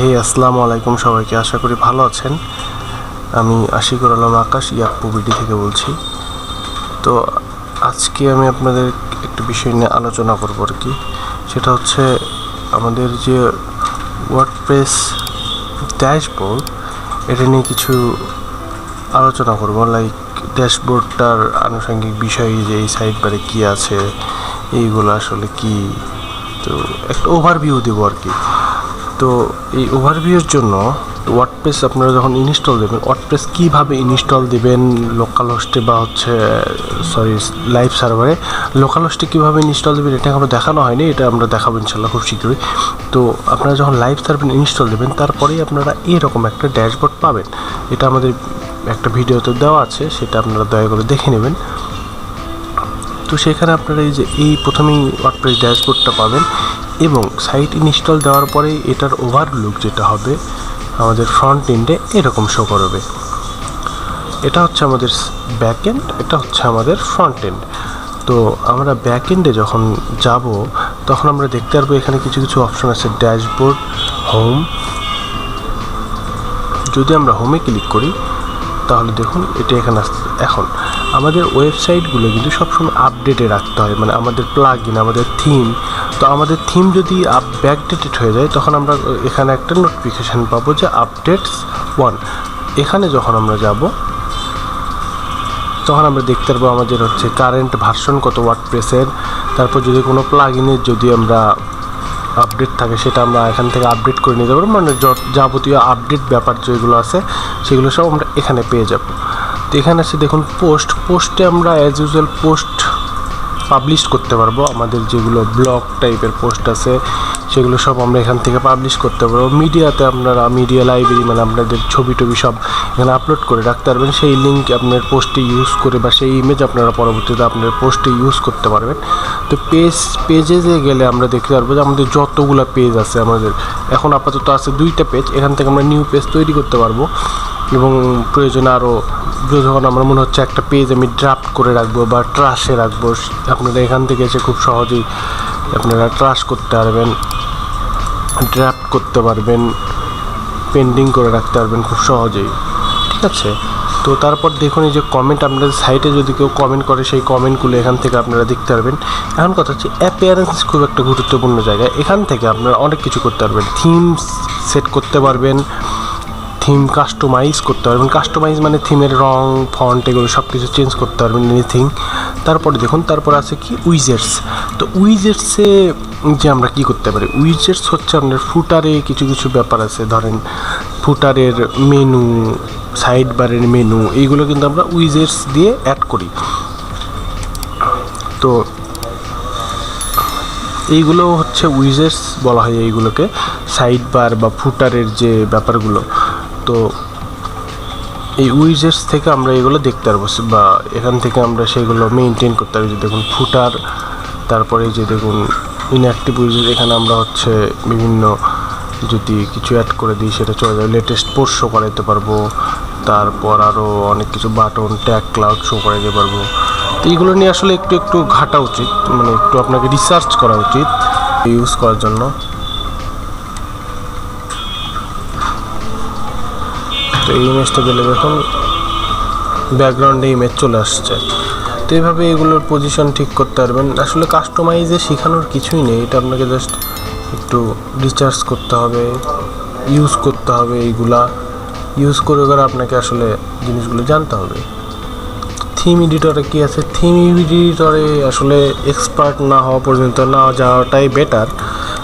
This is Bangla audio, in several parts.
আসসালামু আলাইকুম সবাইকে, আশা করি ভালো আছেন। আমি আশিকুর আলম আকাশ YappoBD থেকে বলছি। তো আজকে আমি আপনাদের একটা বিষয় নিয়ে আলোচনা করব আর কি। সেটা হচ্ছে আমাদের যে ওয়ার্ডপ্রেস ড্যাশবোর্ড, এটা নিয়ে কিছু আলোচনা করব। লাইক ড্যাশবোর্ডটার আনুষঙ্গিক বিষয়, যে এই সাইড বারে কী আছে, এইগুলো আসলে কি, তো একটা ওভারভিউ দেবো আর কি। তো এই ওভারভিউর জন্য ওয়ার্ডপ্রেস আপনারা যখন ইনস্টল দেবেন, ওয়ার্ডপ্রেস কীভাবে ইনস্টল দেবেন লোকাল হোস্টে বা লাইভ সার্ভারে লোকাল হোস্টে কীভাবে ইনস্টল দেবেন, এটা এখনও দেখানো হয়নি। এটা আমরা দেখাবো ইনশাল্লাহ খুব শীঘ্রই। তো আপনারা যখন লাইভ সার্ভার ইনস্টল দেবেন, তারপরেই আপনারা এরকম একটা ড্যাশবোর্ড পাবেন। এটা আমাদের একটা ভিডিওতে দেওয়া আছে, সেটা আপনারা দয়া করে দেখে নেবেন। তো সেখানে আপনারা এই প্রথমেই ওয়ার্ডপ্রেস ড্যাশবোর্ডটা পাবেন, এবং সাইট ইনস্টল দেওয়ার পরে এটার ওভারলুক যেটা হবে আমাদের ফ্রন্ট এন্ডে এরকম শো করবে। এটা হচ্ছে আমাদের ব্যাক এন্ড, এটা হচ্ছে আমাদের ফ্রন্ট এন্ড। তো আমরা ব্যাক এন্ডে যখন যাব, তখন আমরা দেখতে পারবো এখানে কিছু কিছু অপশন আছে, ড্যাশবোর্ড, হোম। যদি আমরা হোমে ক্লিক করি, তাহলে দেখুন এটা এখানে আসছে। এখন আমাদের ওয়েবসাইটগুলো কিন্তু সবসময় আপডেটে রাখতে হয়, মানে আমাদের প্লাগইন, আমাদের থিম। তো আমাদের থিম যদি ব্যাকডেটেড হয়ে যায়, তখন আমরা এখানে একটা নোটিফিকেশান পাবো যে আপডেটস 1। এখানে যখন আমরা যাব, তখন আমরা দেখতে পারবো আমাদের হচ্ছে কারেন্ট ভার্সন কত ওয়ার্ডপ্রেসের। তারপর যদি কোনো প্লাগইনের যদি আমরা আপডেট থাকে, সেটা আমরা এখান থেকে আপডেট করে নিতে পারবো। মানে যাবতীয় আপডেট ব্যাপার যেগুলো আছে, সেগুলো সব আমরা এখানে পেয়ে যাব। তো এখানে আছে দেখুন পোস্টে আমরা অ্যাজ ইউজুয়াল পোস্ট পাবলিশ করতে পারবো। আমাদের যেগুলো ব্লগ টাইপের পোস্ট আছে, সেগুলো সব আমরা এখান থেকে পাবলিশ করতে পারবো। মিডিয়াতে আপনারা মিডিয়া লাইব্রেরি, মানে আপনাদের ছবি টবি সব এখানে আপলোড করে রাখতে পারবেন। সেই লিঙ্ক আপনার পোস্টে ইউজ করে, বা সেই ইমেজ আপনারা পরবর্তীতে আপনার পোস্টে ইউজ করতে পারবেন। তো পেজে গেলে আমরা দেখতে পারবো যে আমাদের যতগুলো পেজ আছে, আমাদের এখন আপাতত আছে 2টা পেজ। এখান থেকে আমরা নিউ পেজ তৈরি করতে পারবো, এবং প্রয়োজনে আরও যখন আমার মনে হচ্ছে একটা পেজ আমি ড্রাফট করে রাখবো বা ট্রাশে রাখবো, আপনারা এখান থেকে এসে খুব সহজেই আপনারা ট্রাশ করতে পারবেন, ড্রাফট করতে পারবেন, পেন্ডিং করে রাখতে পারবেন খুব সহজেই। ঠিক আছে। তো তারপর দেখুন এই যে কমেন্ট, আপনাদের সাইটে যদি কেউ কমেন্ট করে, সেই কমেন্টগুলো এখান থেকে আপনারা দেখতে পারবেন। এখন কথা হচ্ছে অ্যাপিয়ারেন্স খুব একটা গুরুত্বপূর্ণ জায়গা। এখান থেকে আপনারা অনেক কিছু করতে পারবেন। থিম সেট করতে পারবেন, থিম কাস্টমাইজ করতে পারবেন। কাস্টমাইজ মানে থিমের রং, ফন্ট, এগুলো সব কিছু চেঞ্জ করতে পারবেন, এনিথিং। তারপরে দেখুন, তারপর আছে কি উইজেটস। তো উইজেটসে যে আমরা কি করতে পারি, উইজেটস হচ্ছে আপনার ফুটারে কিছু কিছু ব্যাপার আছে। ধরেন ফুটারের মেনু, সাইড বারের মেনু, এইগুলো কিন্তু আমরা উইজেটস দিয়ে অ্যাড করি। তো এইগুলো হচ্ছে উইজেটস বলা হয় এইগুলোকে, সাইড বার বা ফুটারের যে ব্যাপারগুলো। তো এই উইজেটস থেকে আমরা এগুলো দেখতে পারবো, বা এখান থেকে আমরা সেগুলো মেনটেন করতে পারবো। যে দেখুন ফুটার, তারপরে যে দেখুন ইনঅ্যাক্টিভ উইজেট, এখানে আমরা হচ্ছে বিভিন্ন যদি কিছু অ্যাড করে দিই, সেটা চলে যাবে। লেটেস্ট পোস্ট শো করাইতে পারবো, তারপর আরও অনেক কিছু বাটন, ট্যাগ, ক্লাউড শো করাইতে পারবো। তো এইগুলো নিয়ে আসলে একটু ঘাটা উচিত, মানে একটু আপনাকে রিসার্চ করা উচিত ইউজ করার জন্য। তো এই ইমেজটা দিলে দেখুন ব্যাকগ্রাউন্ডে ইমেজ চলে আসছে। তো এইভাবে এগুলোর পজিশন ঠিক করতে পারবেন। আসলে কাস্টমাইজে শেখানোর কিছুই নেই, এটা আপনাকে জাস্ট একটু রিসার্চ করতে হবে, ইউজ করতে হবে। এইগুলা ইউজ করে আপনাকে আসলে জিনিসগুলো জানতে হবে। থিম এডিটরে কী আছে, থিম এডিটরে আসলে এক্সপার্ট না হওয়া পর্যন্ত না যাওয়াটাই বেটার।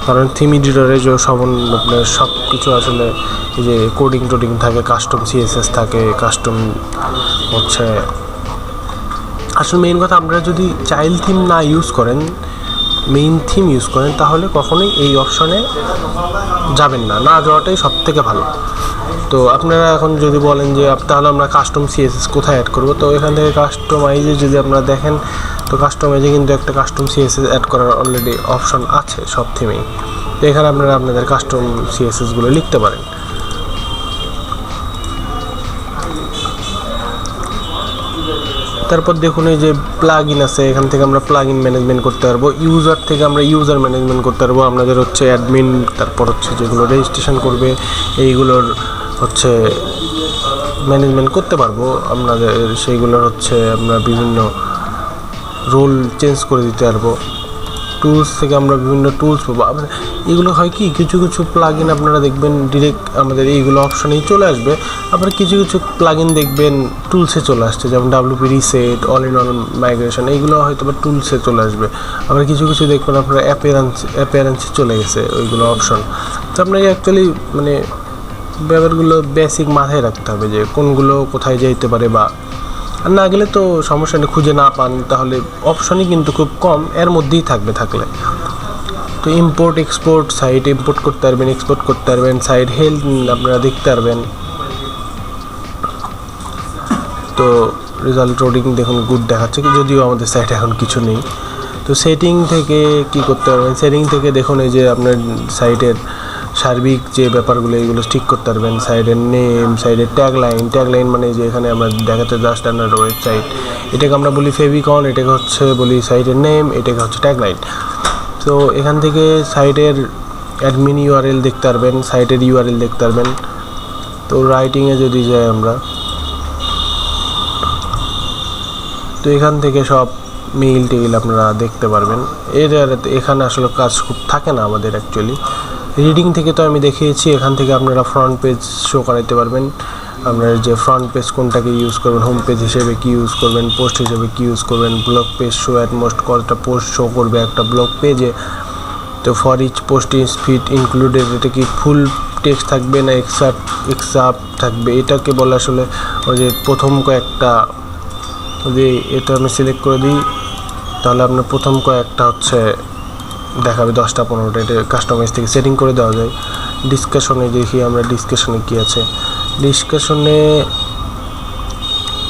কারণ থিম এডিটরে যে আপনার সব কিছু আসলে এই যে কোডিং থাকে, কাস্টম সিএসএস থাকে, কাস্টম হচ্ছে আসলে মেইন কথা। আপনারা যদি চাইল্ড থিম না ইউজ করেন, মেইন থিম ইউজ করেন, তাহলে কখনোই এই অপশনে যাবেন না, না যাওয়াটাই সব থেকে ভালো। তো আপনারা এখন যদি বলেন যে তাহলে আমরা কাস্টম সিএসএস কোথায় অ্যাড করবো, তো এখান থেকে কাস্টমাইজে যদি আপনারা দেখেন, তো কাস্টমাইজে কিন্তু একটা কাস্টম সিএসএস অ্যাড করার অলরেডি অপশন আছে সব থিমেই। তো এখানে আপনারা আপনাদের কাস্টম সিএসএসগুলো লিখতে পারেন। তারপর দেখুন এই যে প্লাগইন আছে, এখান থেকে আমরা প্লাগইন ম্যানেজমেন্ট করতে পারবো। ইউজার থেকে আমরা ইউজার ম্যানেজমেন্ট করতে পারবো। আপনাদের হচ্ছে অ্যাডমিন, তারপর হচ্ছে যেগুলো রেজিস্ট্রেশন করবে এইগুলোর হচ্ছে ম্যানেজমেন্ট করতে পারবো। আপনাদের সেইগুলোর হচ্ছে আমরা বিভিন্ন রোল চেঞ্জ করে দিতে পারবো। টুলস থেকে আমরা বিভিন্ন টুলস পাবো। এগুলো হয় কি, কিছু কিছু প্লাগইন আপনারা দেখবেন ডিরেক্ট আমাদের এইগুলো অপশানেই চলে আসবে, আবার কিছু কিছু প্লাগইন দেখবেন টুলসে চলে আসছে, যেমন WP reset, all in all migration, এইগুলো হয়তো বা টুলসে চলে আসবে। আবার কিছু কিছু দেখবেন আপনার অ্যাপিয়ারেন্সে চলে গেছে ওইগুলো অপশন। তো আপনাকে অ্যাকচুয়ালি মানে ব্যাপারগুলো বেসিক মাথায় রাখতে হবে যে কোনগুলো কোথায় যেতে পারে, বা আর না গেলে তো সমস্যা নেই, খুঁজে না পান তাহলে অপশনই কিন্তু খুব কম, এর মধ্যেই থাকবে থাকলে। তো ইম্পোর্ট এক্সপোর্ট, সাইট ইম্পোর্ট করতে পারবেন, এক্সপোর্ট করতে পারবেন, সাইট হেলথ আপনারা দেখতে পারবেন। তো রেজাল্ট লোডিং দেখুন গুড দেখাচ্ছে, যদিও আমাদের সাইটে এখন কিছু নেই। তো সেটিং থেকে কি করতে পারবেন, সেটিং থেকে দেখুন এই যে আপনার সাইটের সার্বিক যে ব্যাপারগুলো এইগুলো ঠিক করতে পারবেন। সাইটের নেম, সাইটের ট্যাগলাইন মানে যে এখানে আমরা দেখাতে জাস্ট আপনার ওয়েবসাইট, এটাকে আমরা বলি ফেভিকন, এটাকে হচ্ছে বলি সাইটের নেম, এটাকে হচ্ছে ট্যাগলাইন। তো এখান থেকে সাইটের অ্যাডমিন ইউআরএল দেখতে পারবেন, সাইটের ইউআরএল দেখতে পারবেন। তো রাইটিংয়ে যদি যাই আমরা, তো এখান থেকে সব মেইল টেইল আপনারা দেখতে পারবেন। এখানে আসলে কাজ খুব থাকে না আমাদের অ্যাকচুয়ালি। রিডিং থেকে তো আমি দেখিয়েছি, এখান থেকে আপনারা ফ্রন্ট পেজ শো করাইতে পারবেন। আপনার যে ফ্রন্ট পেজ কোনটাকে ইউজ করবেন, হোম পেজ হিসেবে কি ইউজ করবেন, পোস্ট হিসেবে কি ইউজ করবেন, blog page show at most কতটা পোস্ট শো করবে একটা ব্লগ পেজে। তো for each post is fit included, এটা কি ফুল টেক্সট থাকবে না এক্সাপ থাকবে, এটাকে বলে আসলে ওই যে প্রথম কয়েকটা, যদি এটা আমি সিলেক্ট করে দিই তাহলে আপনার প্রথম কয়েকটা হচ্ছে দেখাবে 10টা 15টা, এটা কাস্টমাইজ থেকে সেটিং করে দেওয়া যায়। ডিসকাশনে দেখি আমরা, ডিসকাশনে কি আছে, ডিসকাশনে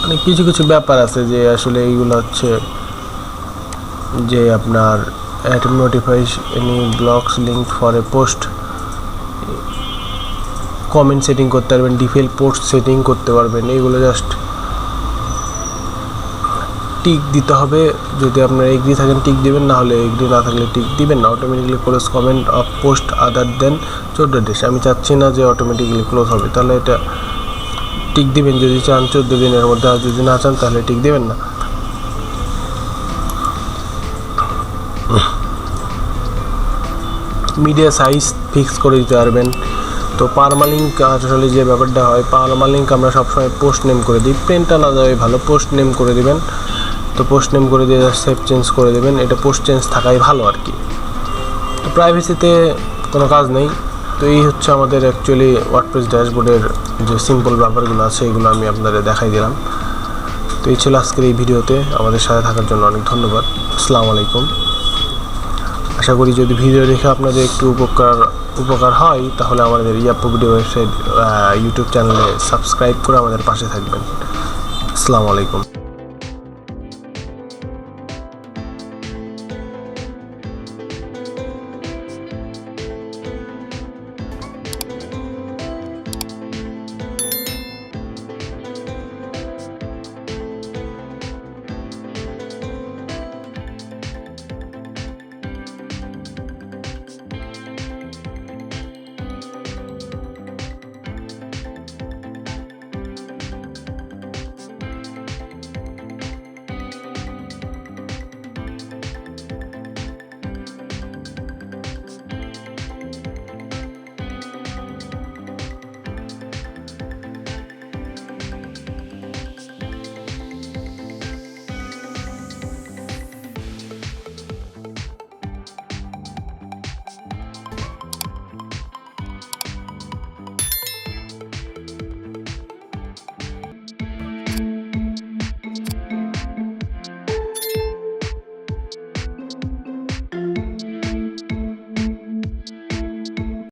মানে কিছু কিছু ব্যাপার আছে যে আসলে এইগুলো হচ্ছে যে আপনার at notifies any blogs link for a post, comment setting করতে পারবেন, ডিফল্ট পোস্ট সেটিং করতে পারবেন। এইগুলো জাস্ট টিক দিতে হবে, যদি আপনার এগ্রি থাকেন টিক দিবেন, না হলে এগ্রি না থাকলে টিক দিবেন না। Automatically close comment of post older than 14 days, আমি চাচ্ছি না যে অটোমেটিক্যালি ক্লোজ হবে, তাহলে এটা টিক দিবেন যদি চান 14 দিনের মধ্যে, আর যদি না চান তাহলে টিক দিবেন না। মিডিয়া সাইজ ফিক্স করে দিতে পারবেন। তো পারমালিঙ্ক আসলে যে ব্যাপারটা হয়, পারমালিঙ্ক আমরা সবসময় পোস্ট নেম করে দিই, প্রিন্টটা না দেওয়াই ভালো, পোস্ট নেম করে দিবেন। তো পোস্ট নেম করে দিয়ে সেভ চেঞ্জ করে দেবেন, এটা পোস্ট চেঞ্জ থাকাই ভালো আর কি। তো প্রাইভেসিতে কোনো কাজ নেই। তো এই হচ্ছে আমাদের অ্যাকচুয়ালি ওয়ার্ডপ্রেস ড্যাশবোর্ডের যে সিম্পল ব্যাপারগুলো আছে এগুলো আমি আপনাদের দেখাই দিলাম। তো এই ছিল আজকের এই ভিডিওতে, আমাদের সাথে থাকার জন্য অনেক ধন্যবাদ। আসসালামু আলাইকুম। আশা করি যদি ভিডিও দেখে আপনাদের একটু উপকার হয় তাহলে আমাদের YappoBD ওয়েবসাইট ইউটিউব চ্যানেলে সাবস্ক্রাইব করে আমাদের পাশে থাকবেন। আসসালামু আলাইকুম।